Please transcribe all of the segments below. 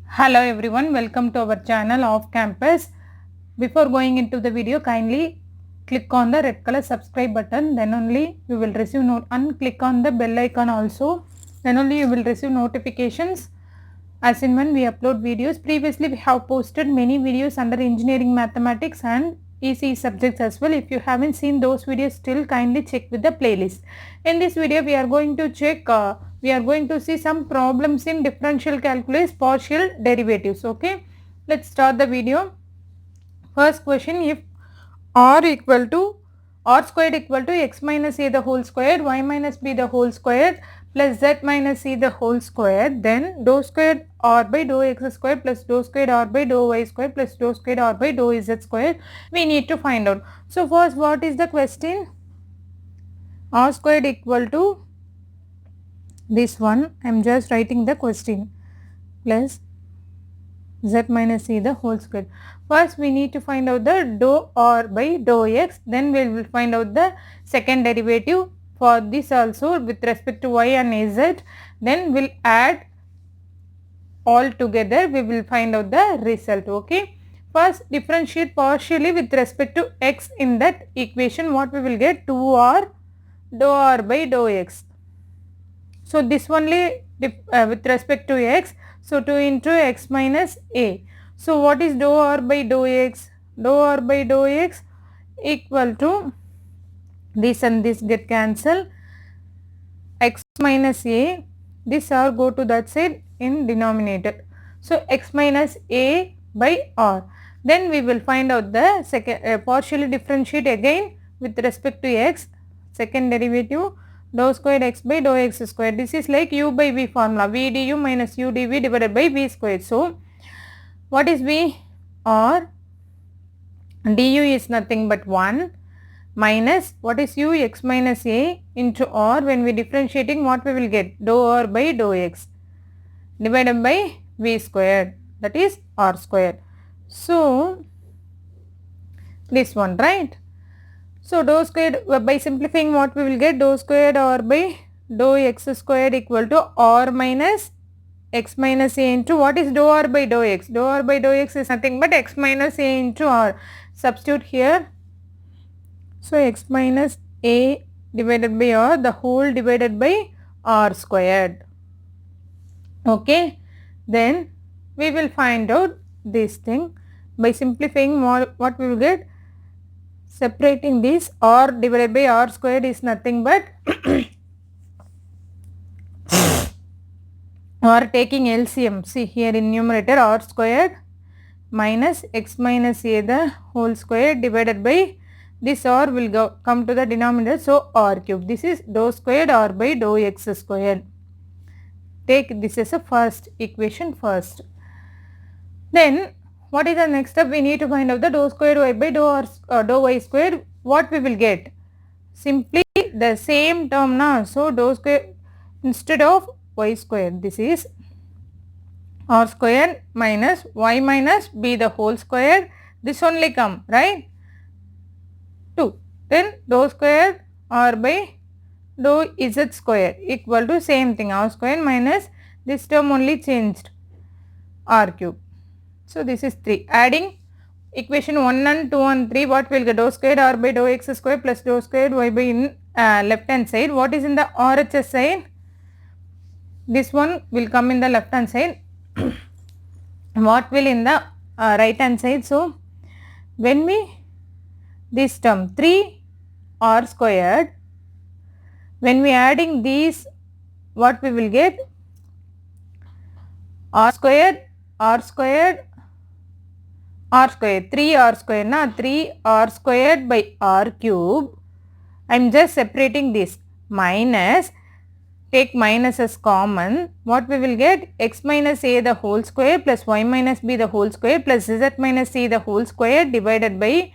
Hello everyone, welcome to our channel Off Campus. Before going into the video, kindly click on the red color subscribe button, then only you will receive note, and click on the bell icon also, then only you will receive notifications as in when we upload videos. Previously we have posted many videos under engineering, mathematics and ECE subjects as well. If you haven't seen those videos still, kindly check with the playlist. In this video we are going to see some problems in differential calculus, partial derivatives. Okay, let's start the video. First question, if r equal to r squared equal to x minus a the whole squared, y minus b the whole squared plus z minus c the whole squared, then dou squared r by dou x squared plus dou squared r by dou y squared plus dou squared r by dou z squared we need to find out. So first, what is the question? R squared equal to this one, I am just writing the question, plus z minus c the whole square. First we need to find out the dou r by dou x, then we will find out the second derivative for this also with respect to y and z, then we will add all together, we will find out the result. Okay, first differentiate partially with respect to x in that equation. What we will get? 2r dou r by dou x. So this only with respect to x, so 2 into x minus a. So what is dou r by dou x? Dou r by dou x equal to this and this get cancelled, x minus a, this r go to that side in denominator. So x minus a by r. Then we will find out the second partially differentiate again with respect to x, second derivative dou squared x by dou x squared. This is like u by v formula, v du minus u dv divided by v squared. So what is v? R du is nothing but 1 minus what is u? X minus a into r. When we differentiating, what we will get? Dou r by dou x divided by v squared, that is r squared. So this one, right? So dou squared, by simplifying, what we will get? Dou squared r by dou x squared equal to r minus x minus a into what is dou r by dou x? Dou r by dou x is nothing but x minus a into r. Substitute here. So x minus a divided by r, the whole divided by r squared. Okay, then we will find out this thing by simplifying. What we will get? Separating this, r divided by r squared is nothing but or taking LCM, see here in numerator r squared minus x minus a the whole square divided by this r will come to the denominator, so r cube. This is dou squared r by dou x squared. Take this as a first equation first. Then what is the next step? We need to find out the dou squared y by dou y squared. What we will get? Simply the same term now. So dou squared instead of y squared, this is r squared minus y minus b the whole square. This only come, right? 2. Then dou squared r by dou z square equal to same thing, r squared minus this term only changed, r cube. So this is 3. Adding equation 1 and 2 and 3, what will get? Dou squared r by dou x square plus dou squared y by in left hand side. What is in the RHS side? This one will come in the left hand side. What will in the right hand side? So when we this term 3 r squared, when we adding these, what we will get? R squared, r squared, r squared, 3r squared, na 3r squared by r cube. I am just separating this, minus, take minus as common, what we will get? X minus a the whole square plus y minus b the whole square plus z minus c the whole square divided by,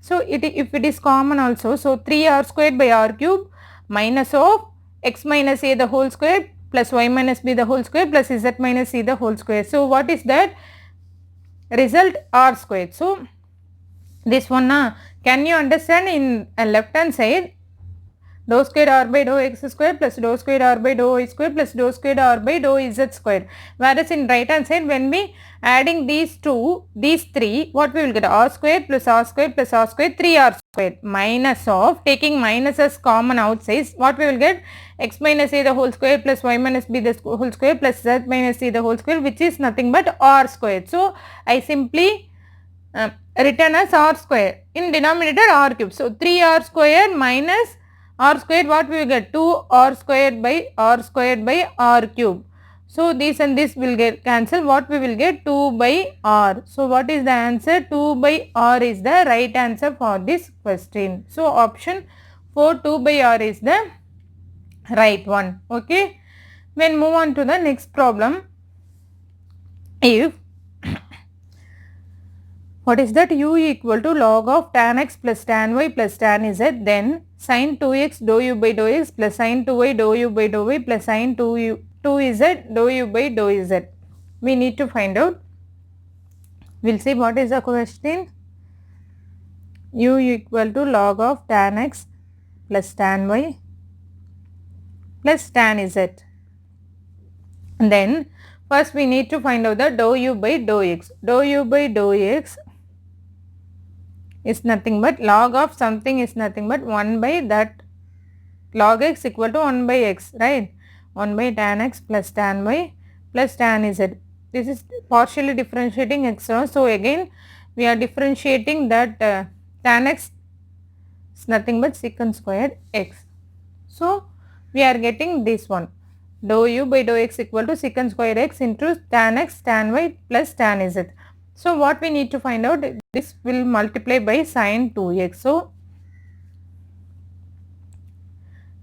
so if it is common also, so 3r squared by r cube minus of x minus a the whole square plus y minus b the whole square plus z minus c the whole square. So what is that? Result r squared. So this one, can you understand? In left hand side dou squared r by dou x square plus dou squared r by dou y square plus dou squared r by dou z square. Whereas in right hand side, when we adding these three, what we will get? R squared plus R squared plus R squared, 3R squared minus of, taking minus as common outside, what we will get? X minus a the whole square plus y minus b the whole square plus z minus c the whole square, which is nothing but r squared. So, I simply written as r square, in denominator r cube. So, 3r square minus r squared, what we will get? 2r squared by r cube. So, this and this will get cancelled. What we will get? 2 by r. So, what is the answer? 2 by r is the right answer for this question. So, option 4, 2 by r is the right one. Okay. Then move on to the next problem. If what is that? U equal to log of tan x plus tan y plus tan z, then sin 2x dou u by dou x plus sin 2y dou u by dou y plus sin 2z dou u by dou z. We need to find out. We'll see what is the question. U equal to log of tan x plus tan y plus tan z. And then first we need to find out the dou u by dou x. Dou u by dou x is nothing but log of something is nothing but 1 by that log x equal to 1 by x, right? 1 by tan x plus tan y plus tan z. This is partially differentiating x. So, again we are differentiating that tan x is nothing but secant squared x. So, we are getting this one, dou u by dou x equal to secant squared x into tan x tan y plus tan z. So, what we need to find out, this will multiply by sin 2x. So,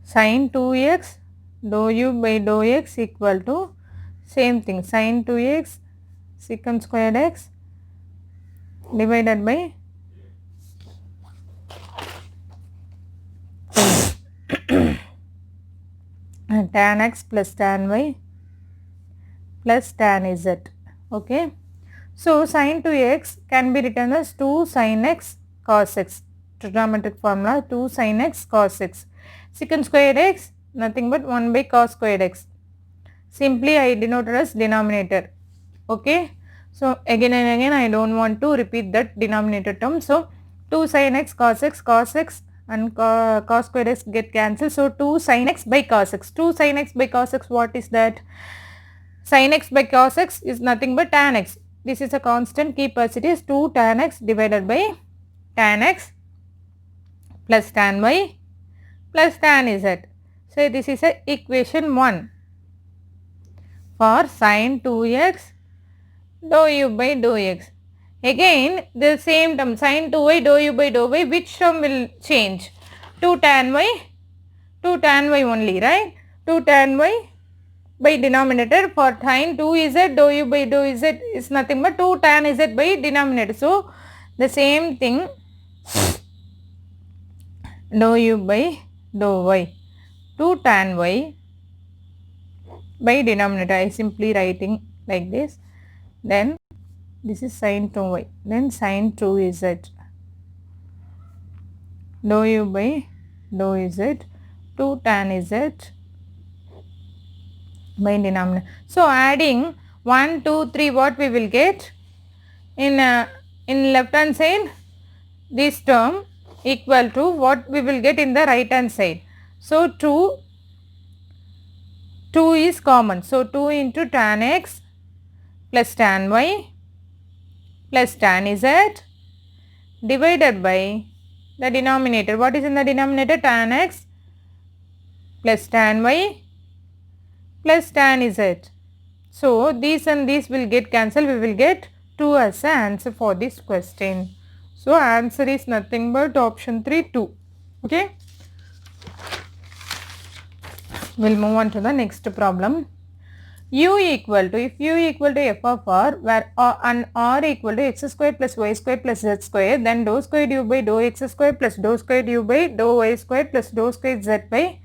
sin 2x dou u by dou x equal to same thing, sin 2x secant squared x divided by tan x plus tan y plus tan z. Okay. So, sin 2x can be written as 2 sin x cos x, trigonometric formula 2 sin x cos x. Secant squared x nothing but 1 by cos squared x. Simply I denoted as denominator. Okay. So, again and again I don't want to repeat that denominator term. So, 2 sin x and cos squared x get cancelled. So, 2 sin x by cos x. 2 sin x by cos x, what is that? Sin x by cos x is nothing but tan x. This is a constant, keep as it is, 2 tan x divided by tan x plus tan y plus tan z. So, this is a equation 1 for sin 2x dou u by dou x. Again the same term, sin 2y dou u by dou y, which term will change? 2 tan y only, right? 2 tan y by denominator, for sin 2z dou u by dou z is nothing but 2 tan z by denominator. So, the same thing, dou u by dou y, 2 tan y by denominator, I simply writing like this. Then this is sin 2y, then sin 2z dou u by dou z, 2 tan z by denominator. So, adding 1, 2, 3, what we will get? In left hand side, this term equal to what we will get in the right hand side. So, 2 is common. So, 2 into tan x plus tan y plus tan z divided by the denominator. What is in the denominator? Tan x plus tan y plus tan z. So, these and these will get cancelled. We will get 2 as the answer for this question. So, answer is nothing but option 3, 2. Okay. We will move on to the next problem. U equal to, if U equal to f of r, where and r equal to x square plus y square plus z square, then dou squared u by dou x square plus dou squared u by dou y square plus dou squared z by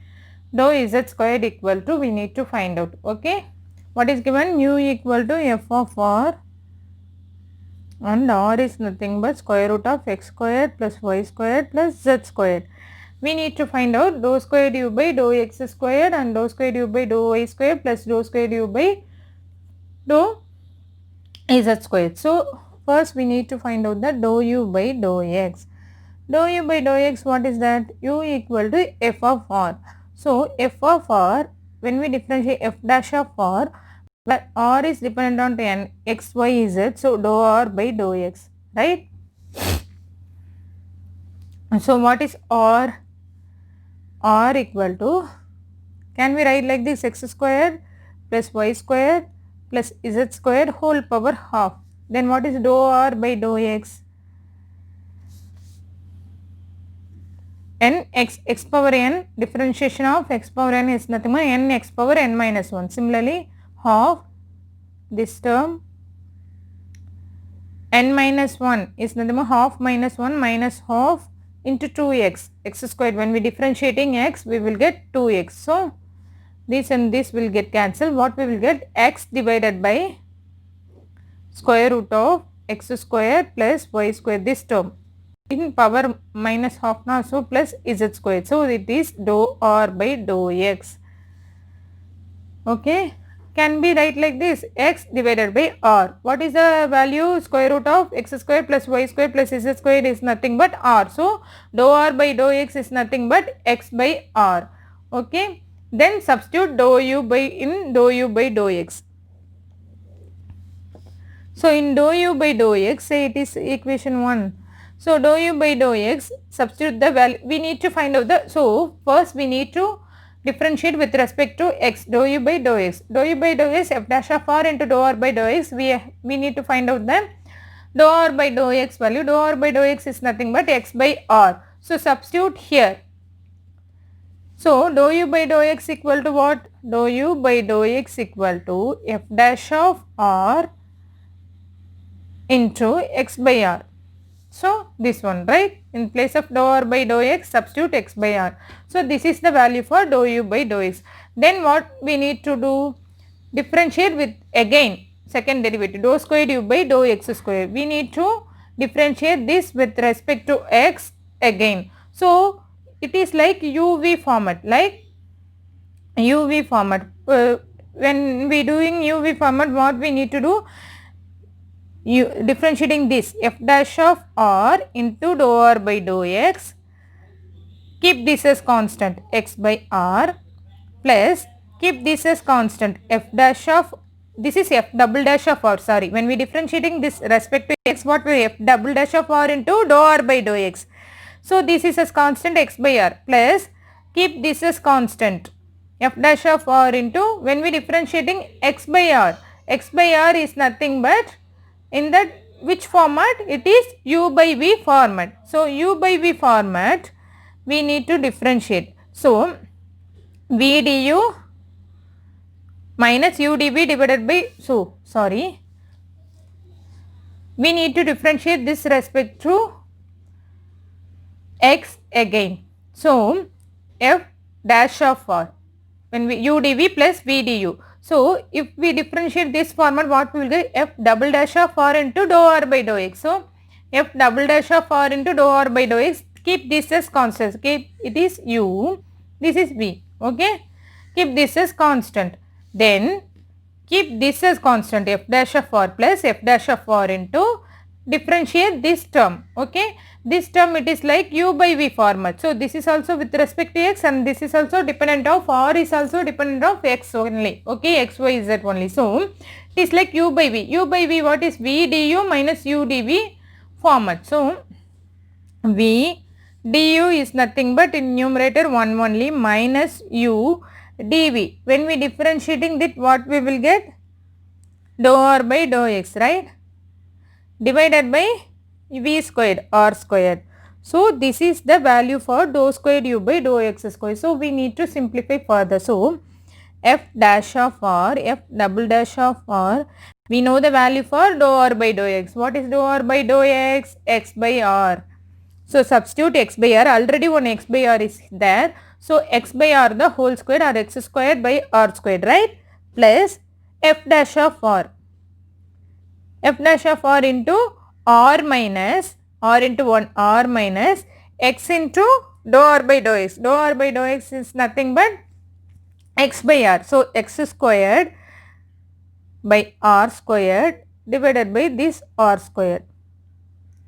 dou z squared equal to, we need to find out. Okay. What is given? U equal to f of r and r is nothing but square root of x square plus y square plus z square. we need to find out dou square u by dou x squared and dou square u by dou y squared plus dou square u by dou z squared. So first we need to find out the dou u by dou x. Dou u by dou x, what is that? U equal to f of r. So f of r, when we differentiate f dash of r, where r is dependent on n, x, y, z, so dou r by dou x, right? So what is r? R equal to, can we write like this, x squared plus y squared plus z squared whole power half. Then what is dou r by dou x? N x power n, differentiation of x power n is nothing but n x power n minus 1. Similarly, half this term n minus 1 is nothing but half minus 1 minus half into 2x, x squared. When we differentiating x, we will get 2x. So this and this will get cancelled. What we will get? X divided by square root of x squared plus y squared, this term in power minus half now, so plus z squared. So it is dou r by dou x. Okay, can be write like this, x divided by r. What is the value? Square root of x square plus y square plus z square is nothing but r. So dou r by dou x is nothing but x by r. Okay, then substitute dou u by in dou u by dou x. So in dou u by dou x, say it is equation 1. So dou u by dou x, substitute the value. We need to find out the, so first we need to differentiate with respect to x, dou u by dou x. Dou u by dou x, f dash of r into dou r by dou x, we need to find out the dou r by dou x value. Dou r by dou x is nothing but x by r. So substitute here. So dou u by dou x equal to what? Dou u by dou x equal to f dash of r into x by r. So this one, right? In place of dou r by dou x, substitute x by r. So this is the value for dou u by dou x. Then what we need to do? Differentiate with again second derivative, dou squared u by dou x squared. We need to differentiate this with respect to x again. So it is like uv format, like uv format. When we doing uv format, what we need to do? Differentiating this f dash of r into dou r by dou x, keep this as constant x by r, plus keep this as constant f dash of, this is f double dash of r, sorry, when we differentiating this respect to x, what will f double dash of r into dou r by dou x. So this is as constant x by r, plus keep this as constant f dash of r into, when we differentiating x by r is nothing but in that which format? It is u by v format. So u by v format we need to differentiate. So v du minus u dv divided by, so sorry, we need to differentiate this respect to x again. So f dash of r, when we u dv plus v du. So if we differentiate this format, what we will get? F double dash of r into dou r by dou x. So f double dash of r into dou r by dou x, keep this as constant. Keep it is u, this is v. Okay, keep this as constant. Then keep this as constant, f dash of r plus f dash of r into, differentiate this term. Okay, this term it is like u by v format. So this is also with respect to x, and this is also dependent of, r is also dependent of x only. Okay, x, y, z only. So it is like u by v. U by v, what is? V du minus u dv format. So v du is nothing but in numerator 1 only minus u dv. When we differentiating that, what we will get? Dou r by dou x, right? Divided by v squared r squared. So this is the value for dou squared u by dou x squared. So we need to simplify further. So f dash of r, f double dash of r, we know the value for dou r by dou x. What is dou r by dou x? X by r. So substitute x by r, already one x by r is there. So x by r the whole square, or x squared by r squared, right? Plus f dash of r. F dash of r into r minus, r into 1, r minus x into dou r by dou x. Dou r by dou x is nothing but x by r. So x squared by r squared divided by this r squared.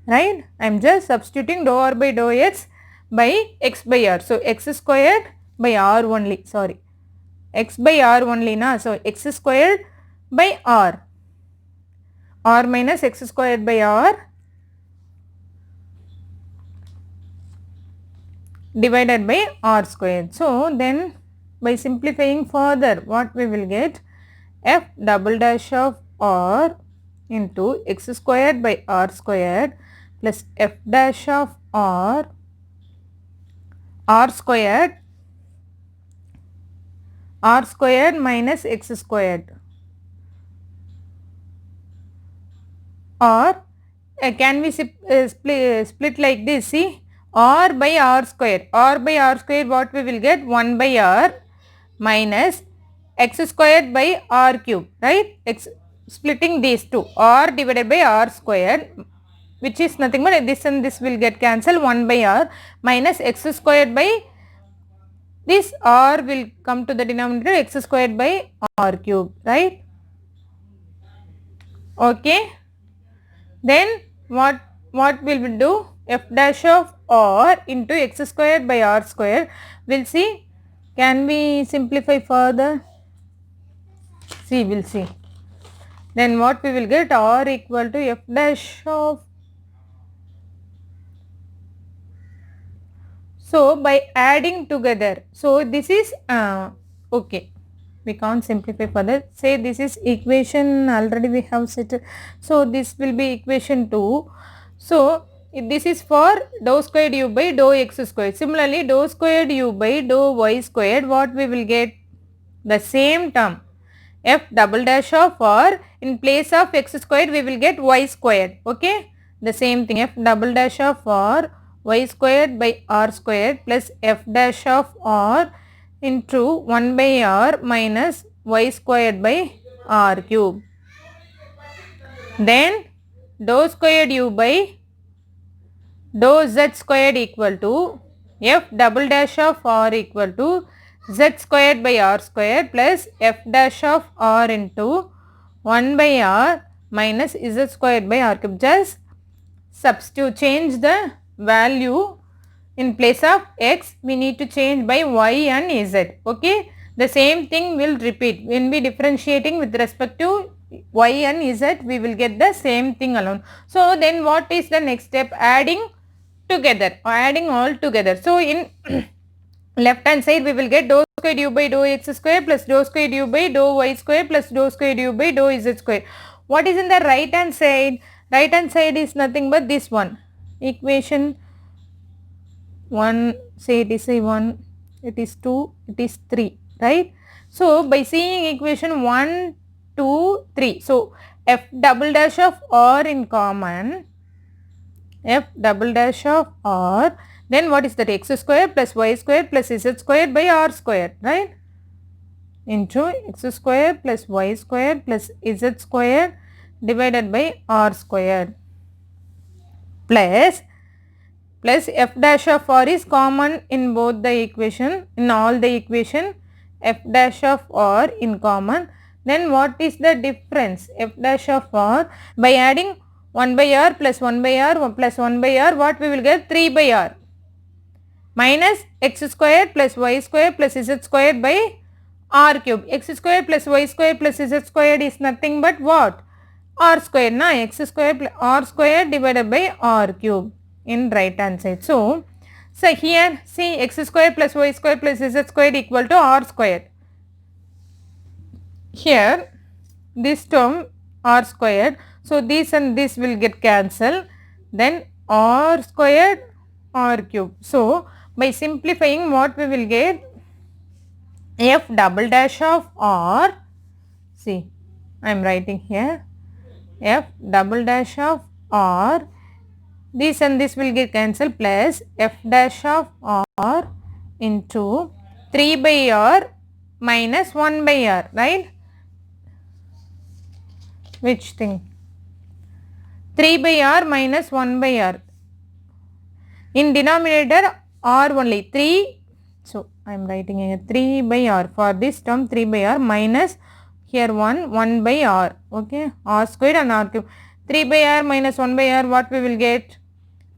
Right? I am just substituting dou r by dou x by x by r. So x squared by r only. Sorry. X by r only na. So x squared by r. R minus x squared by r divided by r squared. So then by simplifying further, what we will get? F double dash of r into x squared by r squared plus f dash of r squared minus x squared. Or can we split like this? See, r by r square. R by r square, what we will get? 1 by r minus x squared by r cube. Right? Splitting these two. R divided by r squared, which is nothing but this and this will get cancelled. 1 by r minus x squared by this r will come to the denominator, x squared by r cube. Right? Okay. Then what will we do? F dash of r into x squared by r square. We'll see. Can we simplify further? See, we'll see. Then what we will get? R equal to f dash of. So by adding together. So this is okay. We can't simplify further. Say this is equation already we have set. So this will be equation 2. So this is for dou squared u by dou x squared. Similarly, dou squared u by dou y squared, what we will get? The same term. F double dash of r, in place of x squared we will get y squared. Okay. The same thing. F double dash of r y squared by r squared plus f dash of r into 1 by r minus y squared by r cube. Then dou squared u by dou z squared equal to f double dash of r equal to z squared by r squared plus f dash of r into 1 by r minus z squared by r cube. Just substitute, change the value. In place of x, we need to change by y and z. Okay. The same thing will repeat. When we differentiating with respect to y and z, we will get the same thing alone. So then what is the next step? Adding together or adding all together. So in left hand side we will get dou squared u by dou x square plus dou squared u by dou y square plus dou squared u by dou z square. What is in the right hand side? Right hand side is nothing but this one. Equation 1, say it is a 1, it is 2, it is 3, right? So by seeing equation 1, 2, 3, so f double dash of r in common, f double dash of r, then what is that? X square plus y square plus z square by r square, right? Into x square plus y square plus z square divided by r square plus f dash of r is common in both the equation, in all the equation, f dash of r in common. Then what is the difference? F dash of r, by adding 1 by r plus 1 by r plus 1 by r, what we will get? 3 by r minus x square plus y square plus z square by r cube. X square plus y square plus z square is nothing but what? R square, na? X square plus r square divided by r cube in right hand side. So here see x square plus y square plus z square equal to r square. Here this term r squared. So this and this will get cancelled. Then r squared r cube. So by simplifying, what we will get? F double dash of r. See, I am writing here. F double dash of r. This and this will get cancelled plus f dash of r into 3 by r minus 1 by r, right? Which thing? 3 by r minus 1 by r. In denominator, r only 3. So I am writing here 3 by r. For this term 3 by r minus here 1 by r. Okay, r squared and r cube. 3 by r minus 1 by r, what we will get?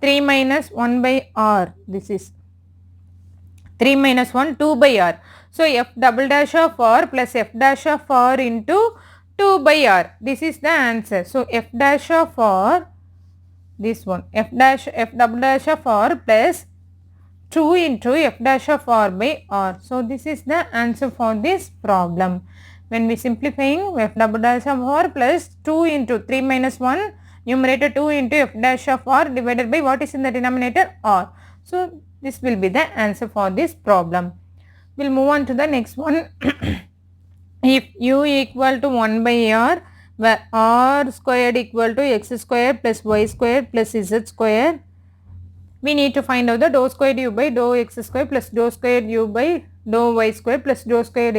3 minus 1 by r. This is 3 minus 1, 2 by r. So f double dash of r plus f dash of r into 2 by r. This is the answer. So f dash of r, this one, f double dash of r plus 2 into f dash of r by r. So this is the answer for this problem. When we simplifying, f double dash of r plus 2 into 3 minus 1, numerator 2 into f dash of r divided by what is in the denominator? R. So this will be the answer for this problem. We will move on to the next one. If u equal to 1 by r, where r squared equal to x squared plus y squared plus z squared, we need to find out the dou squared u by dou x squared plus dou squared u by dou y squared plus dou squared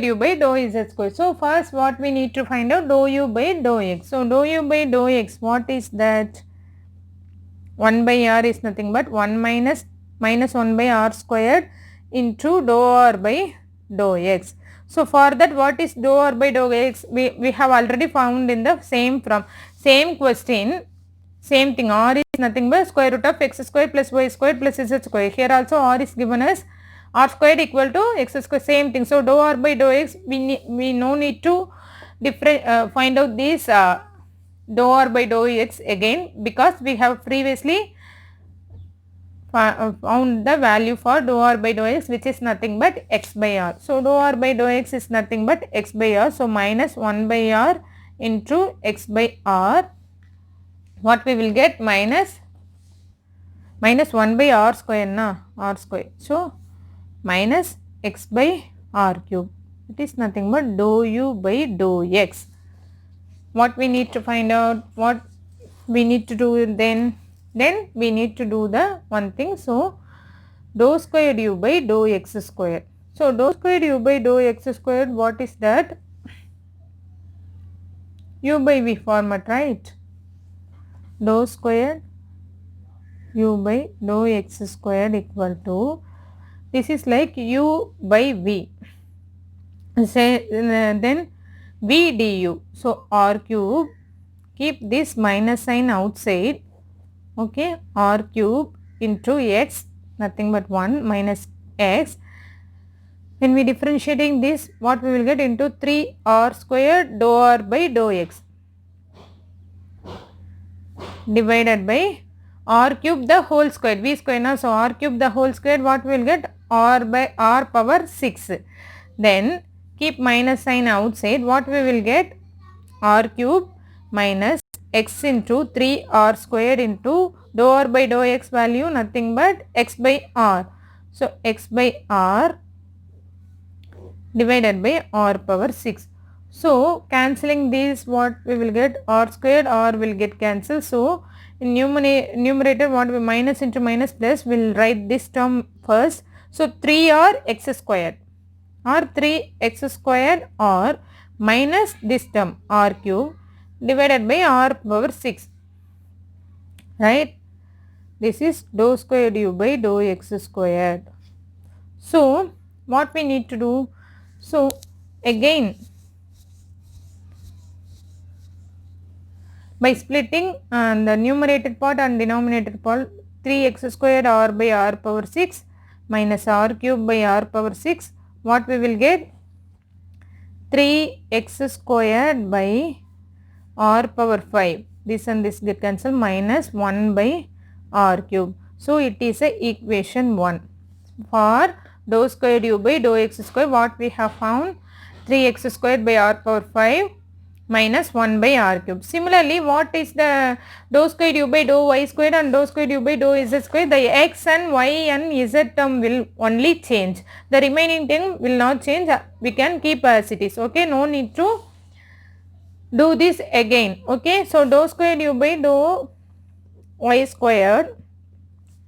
u by dou z squared. So first what we need to find out? Dou u by dou x. So dou u by dou x, what is that? 1 by r is nothing but 1 minus 1 by r squared into dou r by dou x. So for that, what is dou r by dou x? We have already found in the same question. Same thing, r is nothing but square root of x squared plus y squared plus z squared. Here also r is given as r squared equal to x squared, same thing. So dou r by dou x, we no need to find out this dou r by dou x again, because we have previously found the value for dou r by dou x, which is nothing but x by r. So dou r by dou x is nothing but x by r. So minus 1 by r into x by r. What we will get? Minus 1 by r square, r square. So minus x by r cube. It is nothing but dou u by dou x. What we need to find out? What we need to do then? Then we need to do the one thing. So dou squared u by dou x squared. So dou squared u by dou x squared, what is that? U by v format, right? Dou squared u by dou x squared equal to, this is like u by v. Say then v du. So r cube, keep this minus sign outside. Okay, r cube into x, nothing but 1 minus x. When we differentiating this, what we will get? Into 3r squared dou r by dou x divided by r cube the whole square, v square na. So r cube the whole square, what we will get? R by r power 6. Then keep minus sign outside, what we will get? R cube minus x into 3r squared into dou r by dou x value, nothing but x by r. So x by r divided by r power 6. So cancelling these, what we will get? R squared, r will get cancelled. So in numerator, what we minus into minus plus, we will write this term first. So 3r x squared, or 3x squared, or minus this term r cube divided by r power 6, right? This is dou squared u by dou x squared. So what we need to do? So again, by splitting the numerator part and denominator part, 3x squared r by r power 6 minus r cube by r power 6, what we will get? 3x squared by r power 5. This and this get cancelled, minus 1 by r cube. So it is a equation 1. For dou squared u by dou x squared, what we have found? 3x squared by r power 5 minus 1 by r cube. Similarly, what is the dou squared u by dou y squared and dou squared u by dou z squared? The x and y and z term will only change. The remaining thing will not change. We can keep as it is. Okay, no need to do this again. Okay, so dou squared u by dou y squared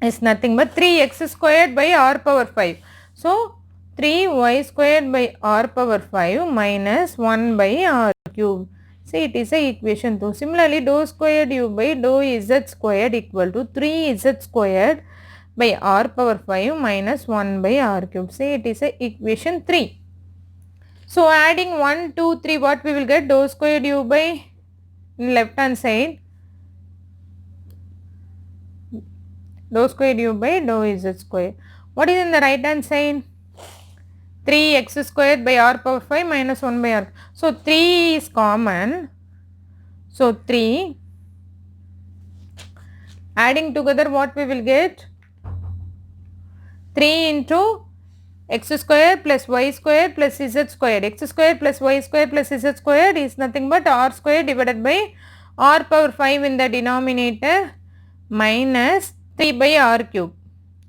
is nothing but 3x squared by r power 5. So 3y squared by r power 5 minus 1 by r cube. See, it is a equation 2. Similarly, dou squared u by dou z squared equal to 3z squared by r power 5 minus 1 by r cube. Say it is a equation 3. So adding 1, 2, 3, what we will get? Dou squared u by left hand side. Dou squared u by dou z square. What is in the right hand side? 3x squared by r power 5 minus 1 by r. So 3 is common. So 3. Adding together what we will get? 3 into x square plus y square plus z square. X square plus y square plus z square is nothing but r square divided by r power 5 in the denominator minus 3 by r cube.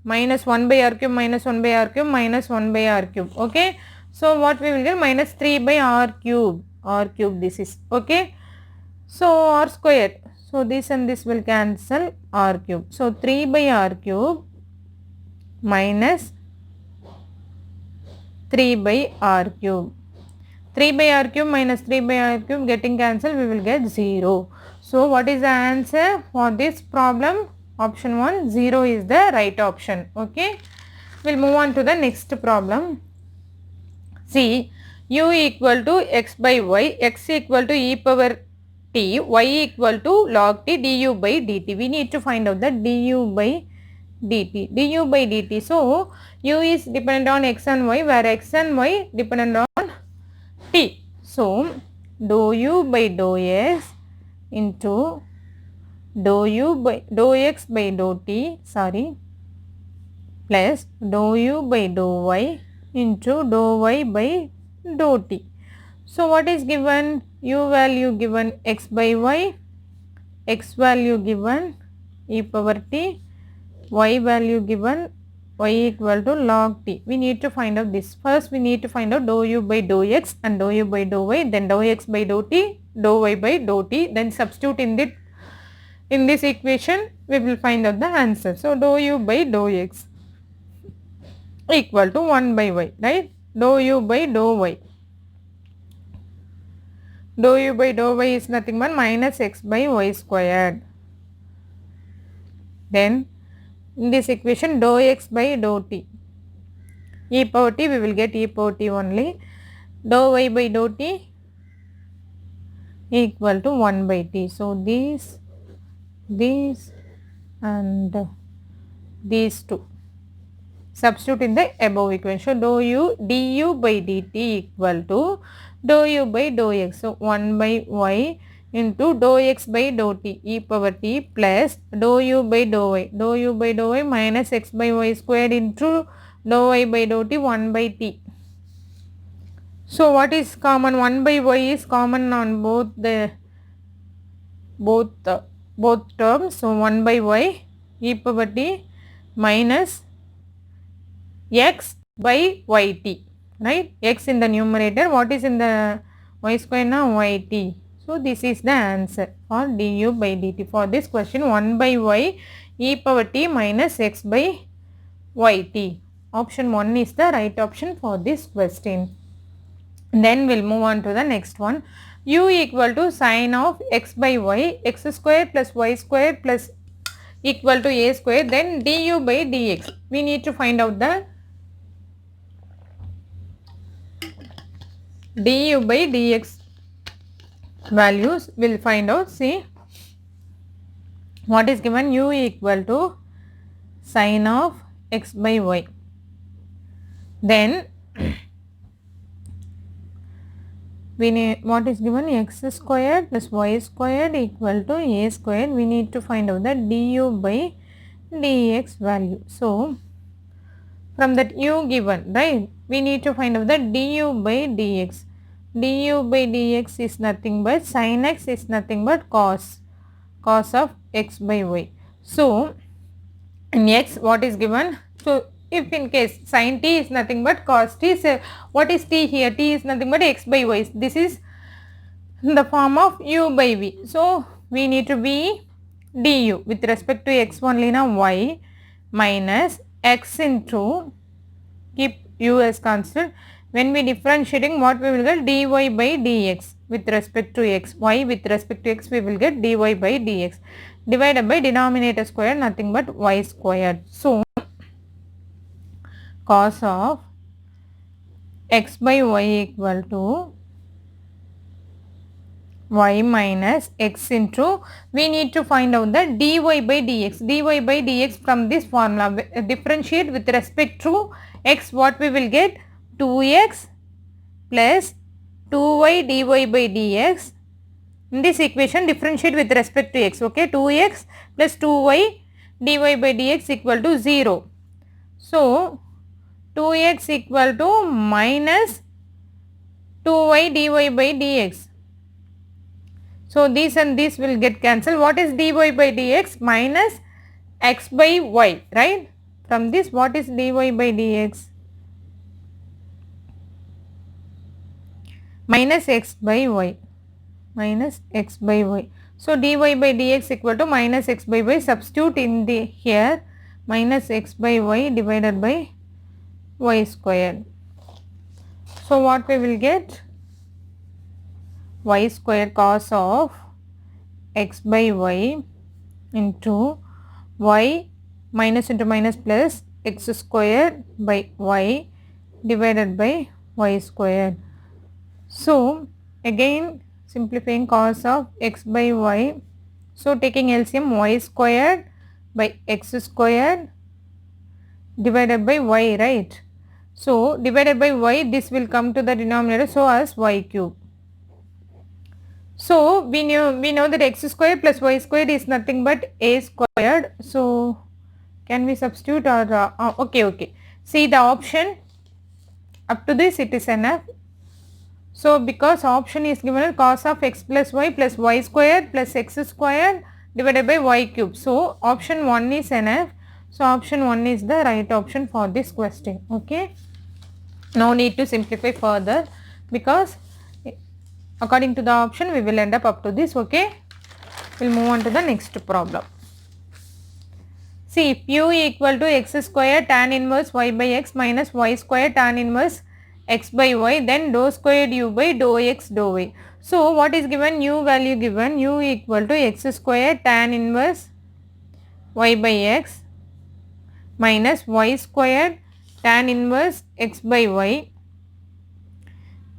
Minus 1 by r cube minus 1 by r cube minus 1 by r cube. Okay. So what we will get? Minus 3 by r cube. R cube this is. Okay. So r square. So this and this will cancel, r cube. So 3 by r cube minus 3 by r cube. 3 by r cube minus 3 by r cube getting cancelled, we will get 0. So what is the answer for this problem? Option 1, 0 is the right option. Okay. We'll move on to the next problem. See, u equal to x by y, x equal to e power t, y equal to log t, du by dt. We need to find out the du by dt. du by dt. So, u is dependent on x and y, where x and y dependent on t. So, dou u by dou x into dou u by dou x by dou t, plus dou u by dou y into dou y by dou t. So, what is given? U value given x by y, x value given e power t, y value given y equal to log t. We need to find out this. First, we need to find out dou u by dou x and dou u by dou y, then dou x by dou t, dou y by dou t, then substitute in this equation, we will find out the answer. So, dou u by dou x equal to 1 by y, right? Dou u by dou y. Dou u by dou y is nothing but minus x by y squared. Then, in this equation, dou x by dou t. E power t, we will get e power t only. Dou y by dou t equal to 1 by t. So, these and these two. Substitute in the above equation. So, du by dt equal to dou u by dou x. So, 1 by y into dou x by dou t e power t plus dou u by dou y. Dou u by dou y minus x by y squared into dou y by dou t 1 by t. So, what is common? 1 by y is common on both terms. So, 1 by y e power t minus x by yt, right? X in the numerator, what is in the y square now? Yt. So, this is the answer for du by dt. For this question, 1 by y e power t minus x by yt. Option 1 is the right option for this question. Then we will move on to the next one. U equal to sine of x by y, x square plus y square plus equal to a square, then du by dx. We need to find out the du by dx values. We will find out. See, what is given? U equal to sine of x by y. Then we need, what is given? X squared plus y squared equal to a squared. We need to find out the du by dx value. So, from that u given, right, we need to find out the du by dx. Du by dx is nothing but sin x is nothing but cos of x by y. So, in x what is given? So, if in case sin t is nothing but cos t, so what is t here? T is nothing but x by y. This is in the form of u by v. So, we need to be du with respect to x only now y minus x into, keep u as constant, When we differentiating, what we will get? Dy by dx with respect to x. Y with respect to x we will get dy by dx divided by denominator square, nothing but y squared. So cos of x by y equal to y minus x into, we need to find out the dy by dx. Dy by dx from this formula, differentiate with respect to x, what we will get? 2x plus 2y dy by dx. In this equation differentiate with respect to x, okay, 2x plus 2y dy by dx equal to 0. So 2x equal to minus 2y dy by dx. So this and this will get cancelled. What is dy by dx? Minus x by y, right? From this, what is dy by dx? Minus x by y, minus x by y. So dy by dx equal to minus x by y. Substitute in the here, minus x by y divided by y squared. So what we will get? Y square cos of x by y into y minus into minus plus x square by y divided by y square. So again simplifying cos of x by y, so taking LCM, y squared by x squared divided by y, right? So divided by y, this will come to the denominator, so as y cube. So we know that x squared plus y squared is nothing but a squared. So can we substitute or okay. See the option, up to this it is enough. So because option is given cos of x plus y squared plus x squared divided by y cube. So option 1 is enough. So option 1 is the right option for this question. Okay. No need to simplify further, because according to the option we will end up to this. Okay. We'll move on to the next problem. See, if u equal to x square tan inverse y by x minus y square tan inverse x by y, then dou squared u by dou x dou y. So what is given? U value given, u equal to x square tan inverse y by x minus y square tan inverse x by y.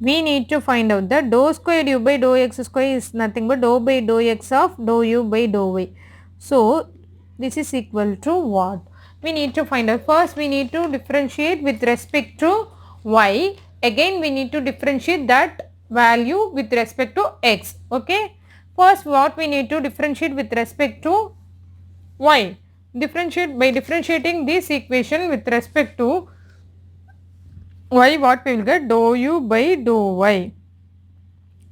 We need to find out that dou squared u by dou x square is nothing but dou by dou x of dou u by dou y. So this is equal to what? We need to find out. First we need to differentiate with respect to y. Again we need to differentiate that value with respect to x. Okay. First what we need to differentiate with respect to y. Differentiate by differentiating this equation with respect to y, what we will get? Dou u by dou y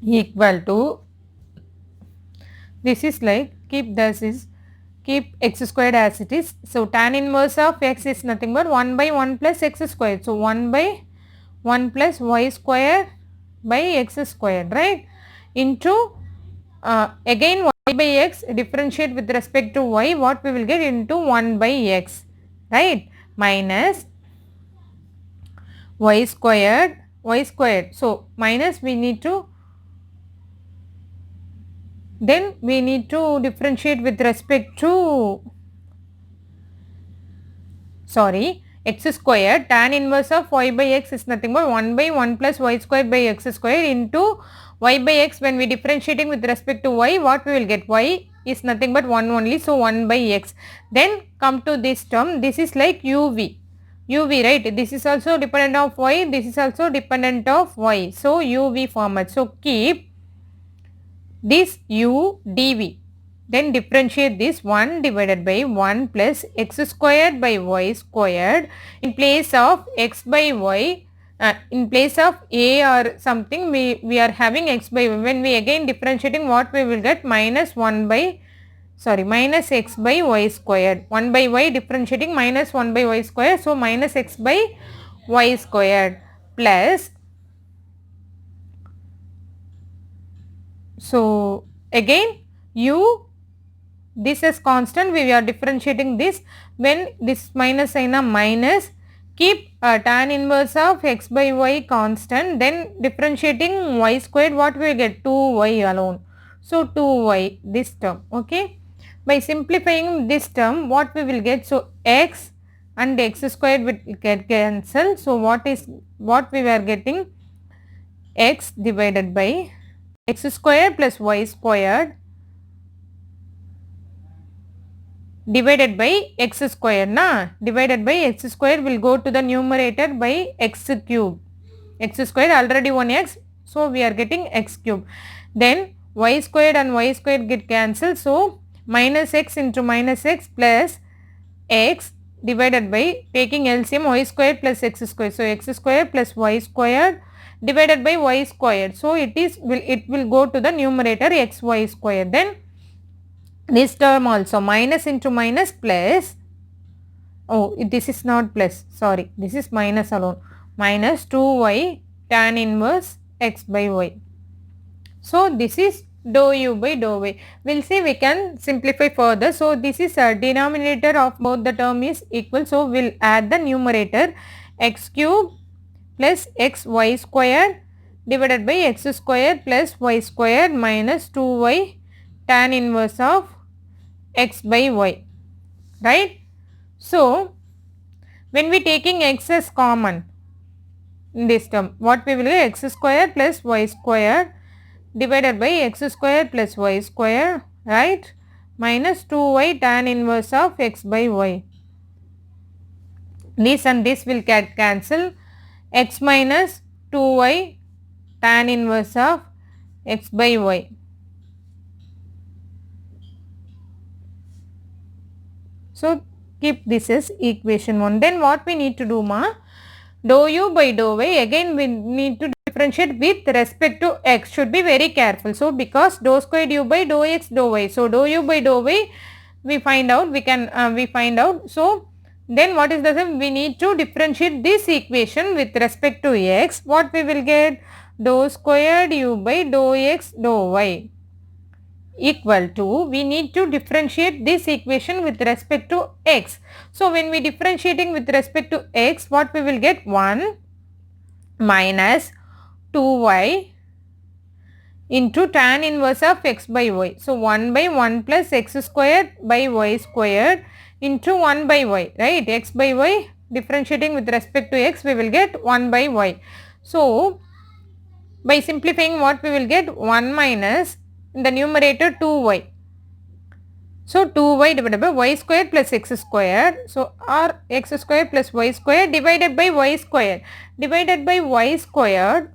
equal to, this is like, keep x squared as it is. So tan inverse of x is nothing but 1 by 1 plus x squared. So 1 by 1 plus y square by x squared, right? Into again y by x, differentiate with respect to y, what we will get? Into 1 by x, right? Minus y squared. So minus we need to, then we need to differentiate with respect to, sorry, x squared tan inverse of y by x is nothing but 1 by 1 plus y squared by x squared into y by x. When we differentiating with respect to y, what we will get? Y is nothing but 1 only, so 1 by x. Then come to this term, this is like uv, right? This is also dependent of y, this is also dependent of y. So uv format. So keep this u dv, then differentiate this 1 divided by 1 plus x squared by y squared. In place of x by y, in place of a or something, we are having x by y. When we again differentiating, what we will get? Minus x by y squared. 1 by y differentiating, minus 1 by y squared. So minus x by y squared plus, so again u, this is constant, we are differentiating this. When this minus sign a minus, keep tan inverse of x by y constant, then differentiating y squared, what we get? 2y alone. So 2y, this term, okay. By simplifying this term, what we will get? So x and x squared will get cancelled. So what we were getting? X divided by x squared plus y squared divided by x square na, divided by x square will go to the numerator by x cube, x square already 1x, so we are getting x cube, then y squared and y squared get cancelled, so minus x into minus x plus x divided by taking LCM y squared plus x squared, so x squared plus y squared divided by y squared, so it will go to the numerator xy squared, then this term also minus into minus plus, oh this is not plus, sorry, this is minus alone, minus 2y tan inverse x by y. So this is dou u by dou y. We'll see, we can simplify further. So this is a denominator of both the term is equal, so we'll add the numerator x cube plus xy squared divided by x squared plus y squared minus 2y tan inverse of x by y, right. So when we taking x as common in this term, what we will get? X square plus y square divided by x square plus y square, right, minus 2y tan inverse of x by y. This and this will get cancel, x minus 2y tan inverse of x by y. So keep this as equation 1. Then what we need to do ma? Dou u by dou y, again we need to differentiate with respect to x. Should be very careful. So because dou squared u by dou x dou y. So dou u by dou y we find out, we find out. So then what is the same? We need to differentiate this equation with respect to x. What we will get? Dou squared u by dou x dou y equal to, we need to differentiate this equation with respect to x. So when we differentiating with respect to x, what we will get? 1 minus 2y into tan inverse of x by y. So 1 by 1 plus x squared by y squared into 1 by y, right, x by y, differentiating with respect to x, we will get 1 by y. So by simplifying, what we will get? 1 minus in the numerator 2y. So 2y divided by y squared plus x squared. So or x squared plus y squared divided by y squared. Divided by y squared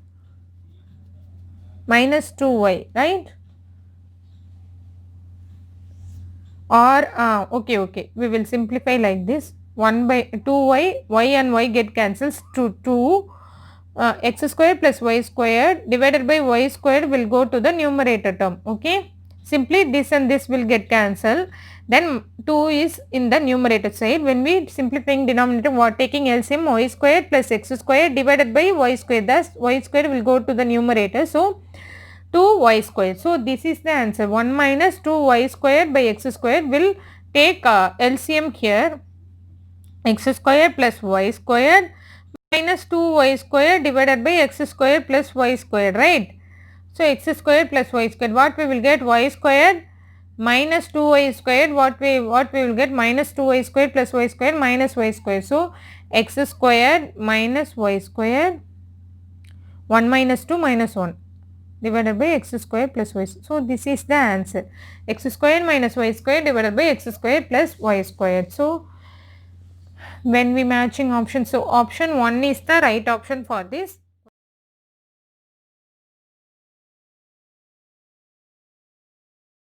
minus 2y, right? Or okay, we will simplify like this. 1 by 2y, y and y get cancels to 2. X square plus y squared divided by y squared will go to the numerator term, okay. Simply this and this will get cancelled, then 2 is in the numerator side. When we simplifying denominator, what taking LCM y squared plus x squared divided by y squared, thus y squared will go to the numerator, so 2y squared. So this is the answer, 1 minus 2y squared by x squared. Will take LCM here, x squared plus y squared minus 2y squared divided by x squared plus y squared, right. So x squared plus y squared, what we will get? Y squared minus 2y squared, what we will get? Minus 2y squared plus y squared minus y squared. So x squared minus y squared, 1 minus 2 minus 1 divided by x squared plus y squared. So this is the answer, x squared minus y squared divided by x squared plus y squared. So when we matching options, so option 1 is the right option for this.